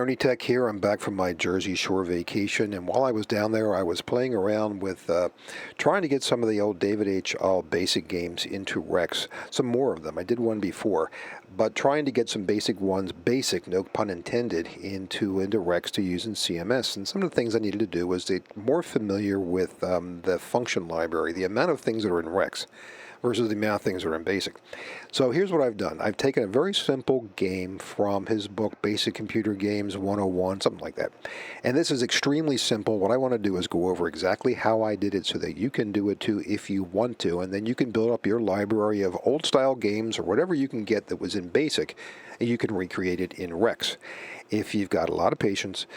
Ernie Tech here. I'm back from my Jersey Shore vacation, and while I was down there, I was playing around with trying to get some of the old David H. Ahl BASIC games into REXX. Some more of them. I did one before, but trying to get some basic ones, basic, no pun intended, into REXX to use in CMS. And some of the things I needed to do was to get more familiar with the function library, the amount of things that are in REXX versus the amount of things that are in BASIC. So here's what I've done. I've taken a very simple game from his book, Basic Computer Games 101, something like that. And this is extremely simple. What I want to do is go over exactly how I did it so that you can do it too if you want to. And then you can build up your library of old-style games or whatever you can get that was in BASIC, and you can recreate it in REXX if you've got a lot of patience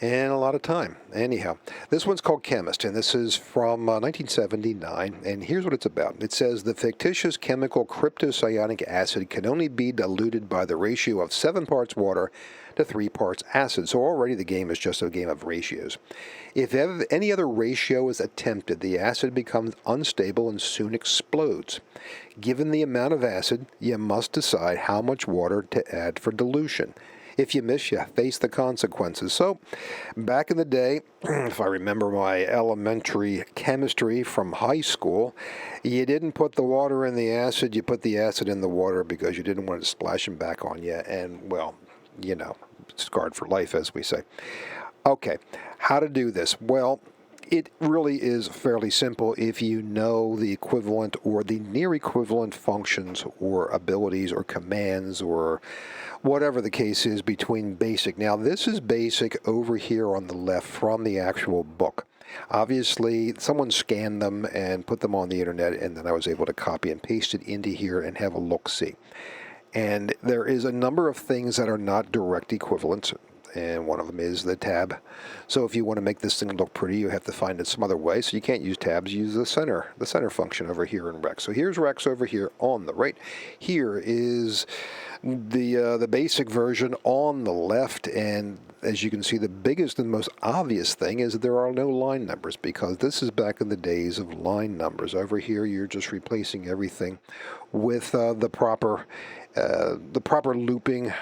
and a lot of time. Anyhow, this one's called Chemist, and this is from 1979, and here's what it's about. It says, the fictitious chemical cryptocyanic acid can only be diluted by the ratio of 7 parts water to 3 parts acid. So already the game is just a game of ratios. If any other ratio is attempted, the acid becomes unstable and soon explodes. Given the amount of acid, you must decide how much water to add for dilution. If you miss, you face the consequences. So, back in the day, if I remember my elementary chemistry from high school, you didn't put the water in the acid, you put the acid in the water because you didn't want it splashing back on you. And, well, you know, scarred for life, as we say. Okay, how to do this? Well, it really is fairly simple if you know the equivalent or the near equivalent functions or abilities or commands or whatever the case is between BASIC. Now, this is BASIC over here on the left from the actual book. Obviously, someone scanned them and put them on the internet, and then I was able to copy and paste it into here and have a look-see. And there is a number of things that are not direct equivalents, and one of them is the tab. So if you want to make this thing look pretty, you have to find it some other way. So you can't use tabs, use the center function over here in REXX. So here's REXX over here on the right. Here is the basic version on the left, and as you can see, the biggest and most obvious thing is that there are no line numbers, because this is back in the days of line numbers. Over here, you're just replacing everything with the proper looping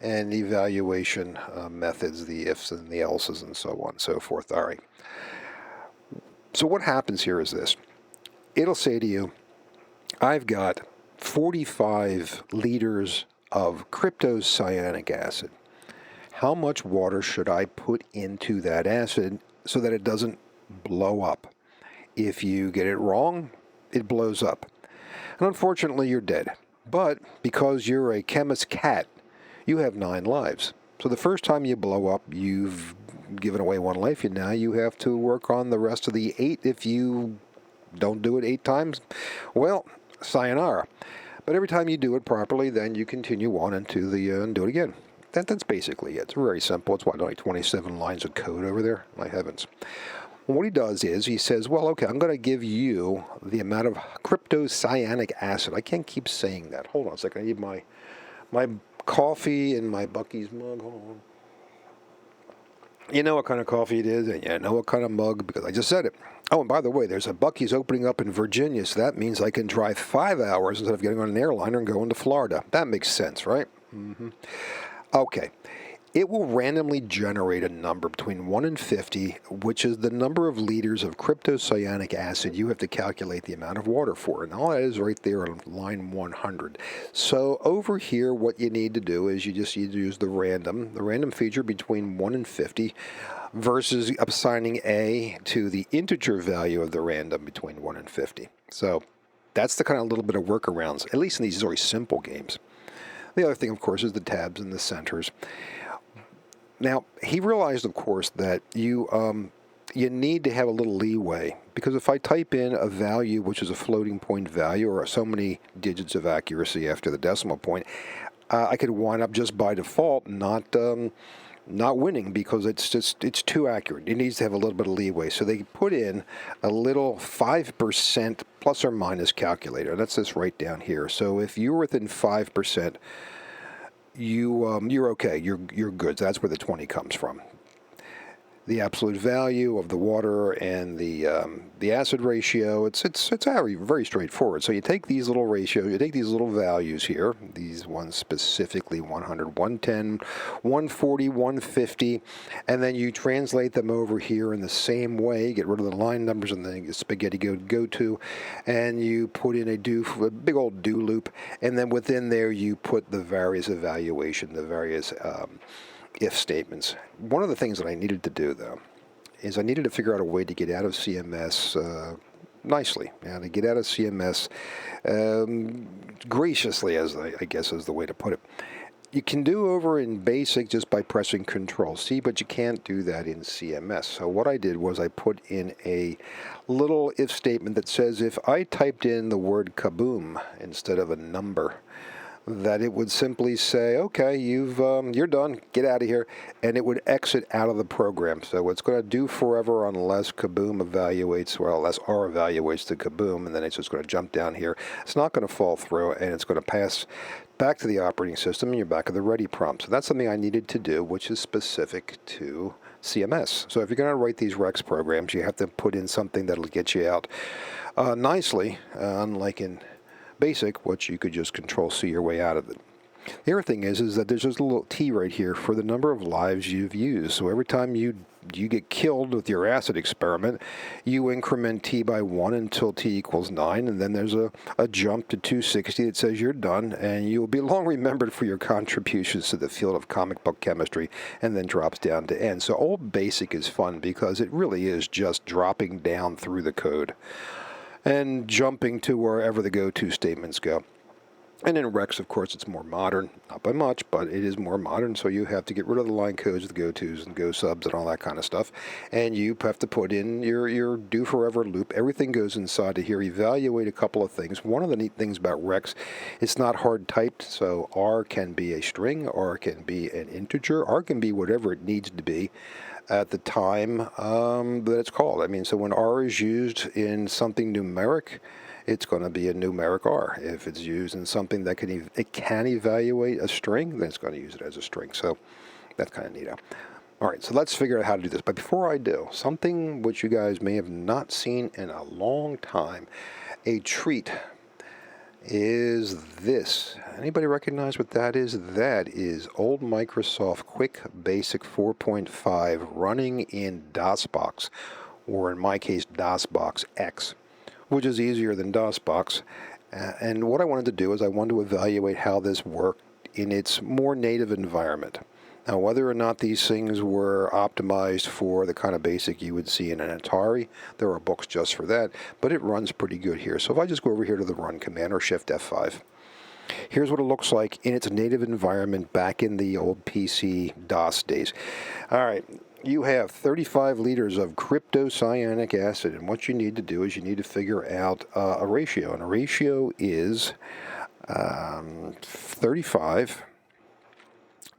and evaluation methods, the ifs and the elses and so on and so forth. All right. So what happens here is this. It'll say to you, I've got 45 liters of cryptocyanic acid. How much water should I put into that acid so that it doesn't blow up? If you get it wrong, it blows up. And unfortunately, you're dead. But because you're a chemist cat, you have 9 lives. So the first time you blow up, you've given away 1 life, and now you have to work on the rest of the 8. If you don't do it 8 times, well, sayonara. But every time you do it properly, then you continue on into the and do it again. That's basically it. It's very simple. It's only 27 lines of code over there. My heavens. What he does is he says, well, okay, I'm going to give you the amount of cryptocyanic acid. I can't keep saying that. Hold on a second. I need my coffee in my Buc-ee's mug. Hold on. You know what kind of coffee it is, and you know what kind of mug, because I just said it. Oh, and by the way, there's a Buc-ee's opening up in Virginia, so that means I can drive 5 hours instead of getting on an airliner and going to Florida. That makes sense, right? Mm-hmm. Okay. It will randomly generate a number between 1 and 50, which is the number of liters of cryptocyanic acid you have to calculate the amount of water for. And all that is right there on line 100. So over here, what you need to do is you just need to use the random feature between 1 and 50 versus assigning A to the integer value of the random between 1 and 50. So that's the kind of little bit of workarounds, at least in these very simple games. The other thing, of course, is the tabs and the centers. Now, he realized, of course, that you need to have a little leeway, because if I type in a value which is a floating point value or so many digits of accuracy after the decimal point, I could wind up just by default not winning, because it's too accurate. It needs to have a little bit of leeway. So they put in a little 5% plus or minus calculator. That's this right down here. So if you're within 5%, you're okay. You're good. That's where the 20 comes from. the absolute value of the water and the acid ratio. It's very straightforward. So you take these little ratios, you take these little values here, these ones specifically 100, 110, 140, 150, and then you translate them over here in the same way, get rid of the line numbers and the spaghetti go to, and you put in a big old do loop, and then within there you put the various evaluation, the various if statements. One of the things that I needed to do, though, is I needed to figure out a way to get out of CMS nicely, to get out of CMS graciously, as I guess is the way to put it. You can do over in BASIC just by pressing Control-C, but you can't do that in CMS. So what I did was I put in a little if statement that says if I typed in the word kaboom instead of a number, that it would simply say, okay, you're done, get out of here, and it would exit out of the program. So it's going to do forever unless kaboom evaluates, well, unless R evaluates the kaboom, and then it's just going to jump down here. It's not going to fall through, and it's going to pass back to the operating system, and you're back at the ready prompt. So that's something I needed to do, which is specific to CMS. So if you're going to write these REXX programs, you have to put in something that'll get you out nicely, unlike in BASIC, which you could just Control-C your way out of it. The other thing is that there's just a little T right here for the number of lives you've used. So every time you get killed with your acid experiment, you increment T by 1 until T equals 9, and then there's a jump to 260 that says you're done, and you'll be long remembered for your contributions to the field of comic book chemistry, and then drops down to N. So old BASIC is fun because it really is just dropping down through the code and jumping to wherever the go-to statements go. And in REXX, of course, it's more modern. Not by much, but it is more modern, so you have to get rid of the line codes, the go-tos, and go-subs, and all that kind of stuff. And you have to put in your do-forever loop. Everything goes inside of here. Evaluate a couple of things. One of the neat things about REXX, it's not hard-typed, so R can be a string, R can be an integer, R can be whatever it needs to be at the time that it's called. I mean, so when R is used in something numeric, it's going to be a numeric R. If it's used in something that can evaluate a string, then it's going to use it as a string. So that's kind of neat. All right, so let's figure out how to do this. But before I do, something which you guys may have not seen in a long time, a treat, is this. Anybody recognize what that is? That is old Microsoft Quick Basic 4.5 running in DOSBOX, or in my case, DOSBOX X, which is easier than DOSBOX. And what I wanted to do is I wanted to evaluate how this worked in its more native environment. Now, whether or not these things were optimized for the kind of BASIC you would see in an Atari, there are books just for that, but it runs pretty good here. So if I just go over here to the run command, or Shift F5, here's what it looks like in its native environment back in the old PC DOS days. All right, you have 35 liters of cryptocyanic acid, and what you need to do is you need to figure out a ratio, and a ratio is 35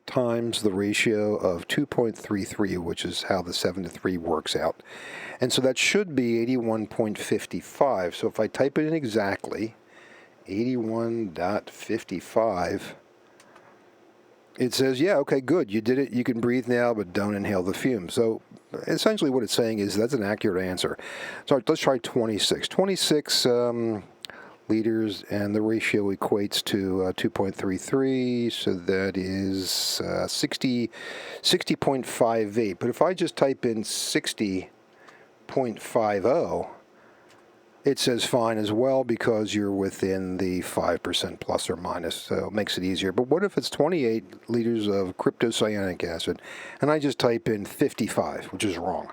times the ratio of 2.33, which is how the 7:3 works out. And so that should be 81.55. So if I type it in exactly, 81.55, it says, yeah, okay, good, you did it, you can breathe now, but don't inhale the fumes. So essentially what it's saying is that's an accurate answer. So let's try 26. 26 liters, and the ratio equates to 2.33, so that is 60.58. But if I just type in 60.50, it says fine as well, because you're within the 5% plus or minus, so it makes it easier. But what if it's 28 liters of cryptocyanic acid, and I just type in 55, which is wrong?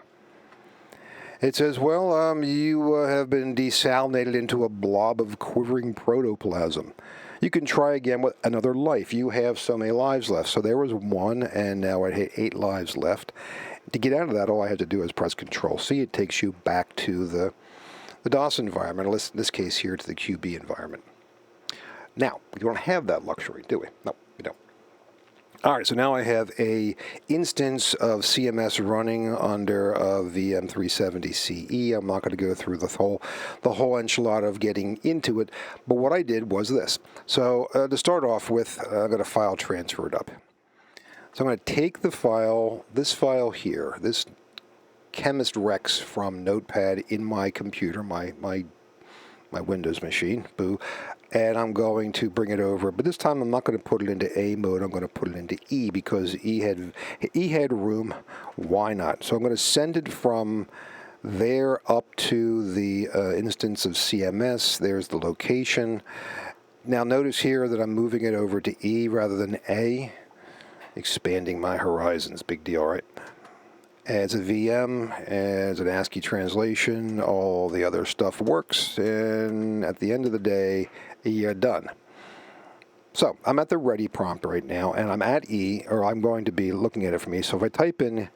It says, well, you have been desalinated into a blob of quivering protoplasm. You can try again with another life. You have so many lives left. So there was 1, and now I had 8 lives left. To get out of that, all I had to do is press Control-C. It takes you back to the DOS environment, in this case here to the QB environment. Now, we don't have that luxury, do we? No, we don't. All right, so now I have a instance of CMS running under VM370CE. I'm not going to go through the whole enchilada of getting into it, but what I did was this. So to start off with, I've got a file transferred up. So I'm going to take the file, this file here, this CHEMIST REXX from Notepad in my computer, my Windows machine, boo, and I'm going to bring it over. But this time I'm not going to put it into A mode. I'm going to put it into E because E had room. Why not? So I'm going to send it from there up to the instance of CMS. There's the location. Now notice here that I'm moving it over to E rather than A, expanding my horizons. Big deal, right? As a VM, as an ASCII translation, all the other stuff works, and at the end of the day, you're done. So I'm at the ready prompt right now, and I'm at E, or I'm going to be looking at it from E. So if I type in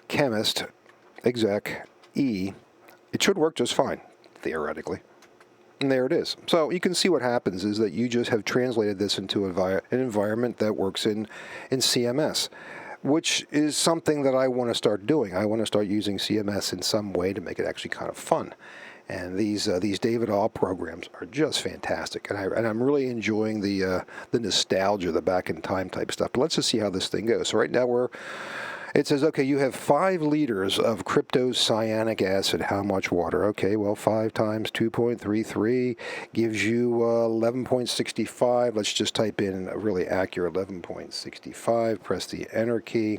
chemist exec E, it should work just fine, theoretically. And there it is. So you can see what happens is that you just have translated this into an environment that works in CMS, which is something that I want to start doing. I want to start using CMS in some way to make it actually kind of fun. And these David Ahl programs are just fantastic, and I'm really enjoying the nostalgia, the back in time type stuff. But let's just see how this thing goes. So right now it says, okay, you have 5 liters of cryptocyanic acid. How much water? Okay, well, 5 times 2.33 gives you 11.65. Let's just type in a really accurate 11.65. Press the Enter key.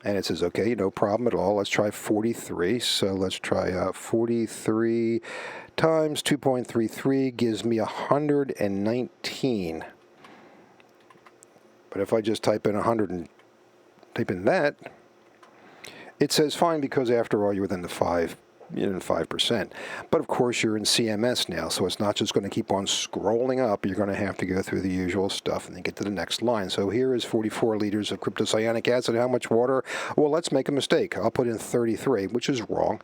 And it says, okay, no problem at all. Let's try 43. So let's try 43 times 2.33 gives me 119. But if I just type in 100 and type in that, it says fine because after all you're within the 5%. But of course you're in CMS now, so it's not just going to keep on scrolling up. You're going to have to go through the usual stuff and then get to the next line. So here is 44 liters of cryptocyanic acid. How much water? Well, let's make a mistake. I'll put in 33, which is wrong.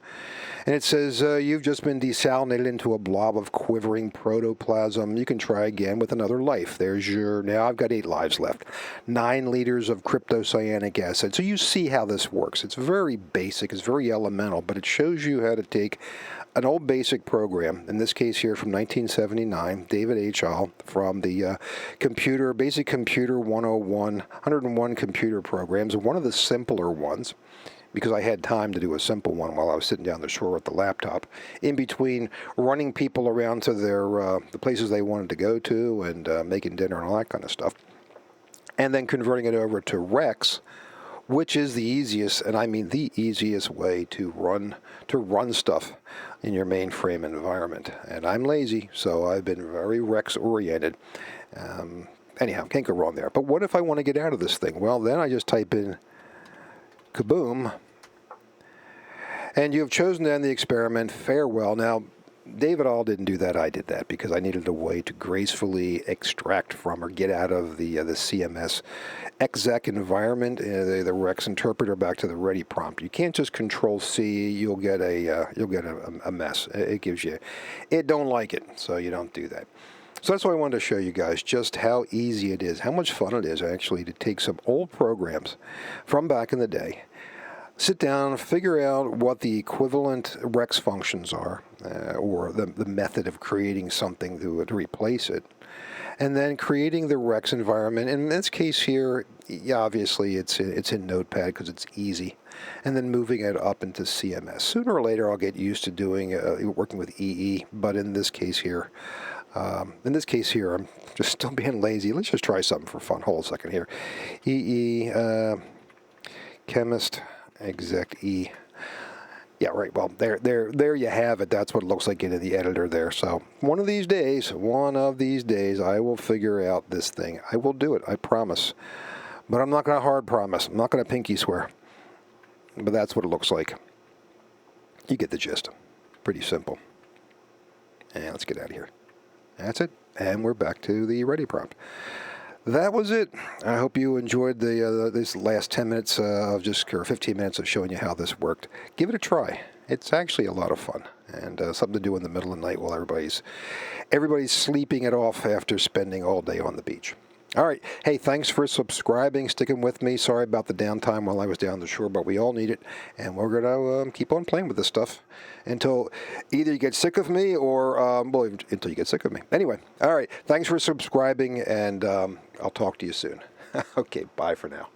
And it says you've just been desalinated into a blob of quivering protoplasm. You can try again with another life. There's your, now I've got 8 lives left. 9 liters of cryptocyanic acid. So you see how this works. It's very basic, it's very elemental, but it shows you how to take an old BASIC program, in this case here from 1979, David H. Ahl, from the Basic Computer 101 computer programs, one of the simpler ones, because I had time to do a simple one while I was sitting down the shore with the laptop, in between running people around to the places they wanted to go to and making dinner and all that kind of stuff, and then converting it over to REXX, which is the easiest, and I mean the easiest way to run stuff in your mainframe environment. And I'm lazy, so I've been very REXX oriented. Anyhow, can't go wrong there. But what if I want to get out of this thing? Well, then I just type in kaboom, and you have chosen to end the experiment. Farewell. Now, David Ahl didn't do that. I did that because I needed a way to gracefully extract from or get out of the CMS EXEC environment, the REXX interpreter, back to the ready prompt. You can't just Control C. You'll get a mess. It don't like it, so you don't do that. So that's why I wanted to show you guys just how easy it is, how much fun it is actually to take some old programs from back in the day, sit down, figure out what the equivalent REXX functions are, or the method of creating something to replace it, and then creating the REXX environment. In this case here, yeah, obviously it's in Notepad because it's easy, and then moving it up into CMS. Sooner or later, I'll get used to doing working with EE, but in this case here, I'm just still being lazy. Let's just try something for fun. Hold a second here. EE, chemist. Exec E. Yeah, right. Well, there you have it. That's what it looks like in the editor there. So one of these days, I will figure out this thing. I will do it. I promise. But I'm not going to hard promise. I'm not going to pinky swear. But that's what it looks like. You get the gist. Pretty simple. And let's get out of here. That's it. And we're back to the ready prompt. That was it. I hope you enjoyed this last 10 minutes or 15 minutes of showing you how this worked. Give it a try. It's actually a lot of fun and something to do in the middle of the night while everybody's sleeping it off after spending all day on the beach. All right. Hey, thanks for subscribing, sticking with me. Sorry about the downtime while I was down the shore, but we all need it. And we're going to keep on playing with this stuff until either you get sick of me or, until you get sick of me. Anyway, all right. Thanks for subscribing, and I'll talk to you soon. Okay, bye for now.